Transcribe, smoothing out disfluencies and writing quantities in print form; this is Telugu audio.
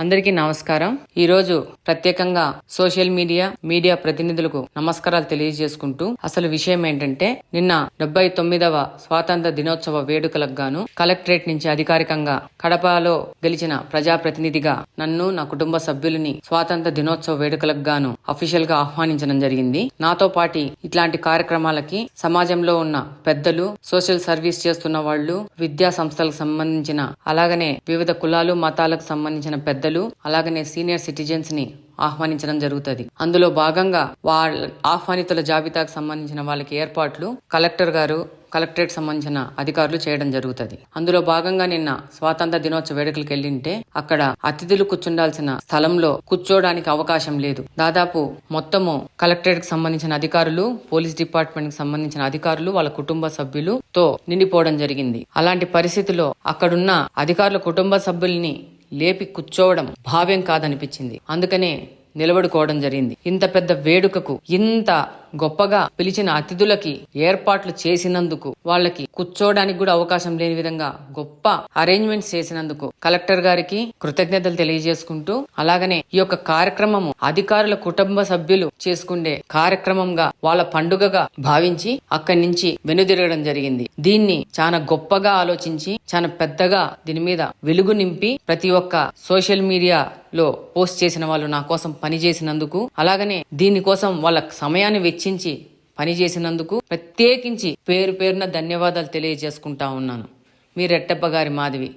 అందరికీ నమస్కారం. ఈరోజు ప్రత్యేకంగా సోషల్ మీడియా ప్రతినిధులకు నమస్కారాలు తెలియజేసుకుంటూ అసలు విషయం ఏంటంటే, నిన్న 79వ స్వాతంత్ర దినోత్సవ వేడుకలకు గాను కలెక్టరేట్ నుంచి అధికారికంగా కడపలో గెలిచిన ప్రజాప్రతినిధిగా నన్ను, నా కుటుంబ సభ్యులని స్వాతంత్ర దినోత్సవ వేడుకలకు గాను అఫీషియల్ గా ఆహ్వానించడం జరిగింది. నాతో పాటు ఇట్లాంటి కార్యక్రమాలకి సమాజంలో ఉన్న పెద్దలు, సోషల్ సర్వీస్ చేస్తున్న వాళ్ళు, విద్యా సంస్థలకు సంబంధించిన, అలాగనే వివిధ కులాలు మతాలకు సంబంధించిన పెద్దలు, అలాగనే సీనియర్ సిటిజన్స్ ని ఆహ్వానించడం జరుగుతుంది. అందులో భాగంగా వాళ్ళ ఆహ్వానితుల జాబితాకు సంబంధించిన వాళ్ళకి ఏర్పాట్లు కలెక్టరేట్ సంబంధించిన అధికారులు చేయడం జరుగుతుంది. అందులో భాగంగా నిన్న స్వాతంత్ర దినోత్సవ వేడుకలకు వెళ్ళింటే అక్కడ అతిథులు కూర్చుండాల్సిన స్థలంలో కూర్చోడానికి అవకాశం లేదు. దాదాపు మొత్తము కలెక్టరేట్ కి సంబంధించిన అధికారులు, పోలీస్ డిపార్ట్మెంట్ కి సంబంధించిన అధికారులు, వాళ్ళ కుటుంబ సభ్యులుతో నిండిపోవడం జరిగింది. అలాంటి పరిస్థితిలో అక్కడున్న అధికారుల కుటుంబ సభ్యుల్ని లేపి కూర్చోవడం భావ్యం కాదనిపించింది. అందుకనే నిలబడుకోవడం జరిగింది. ఇంత పెద్ద వేడుకకు ఇంత గొప్పగా పిలిచిన అతిథులకి ఏర్పాట్లు చేసినందుకు, వాళ్ళకి కూర్చోవడానికి కూడా అవకాశం లేని విధంగా గొప్ప అరేంజ్మెంట్స్ చేసినందుకు కలెక్టర్ గారికి కృతజ్ఞతలు తెలియజేసుకుంటూ, అలాగనే ఈ యొక్క కార్యక్రమము అధికారుల కుటుంబ సభ్యులు చేసుకునే కార్యక్రమంగా, వాళ్ళ పండుగగా భావించి అక్కడి నుంచి వెనుదిరగడం జరిగింది. దీన్ని చాలా గొప్పగా ఆలోచించి, చాలా పెద్దగా దీని మీద వెలుగు నింపి ప్రతి ఒక్క సోషల్ మీడియాలో పోస్ట్ చేసిన వాళ్ళు నా కోసం పనిచేసినందుకు, అలాగనే దీనికోసం వాళ్ళ సమయాన్ని వెచ్చించి పనిచేసినందుకు ప్రత్యేకించి పేరున ధన్యవాదాలు తెలియజేసుకుంటా ఉన్నాను. మీ రెట్టప్ప గారి మాధవి.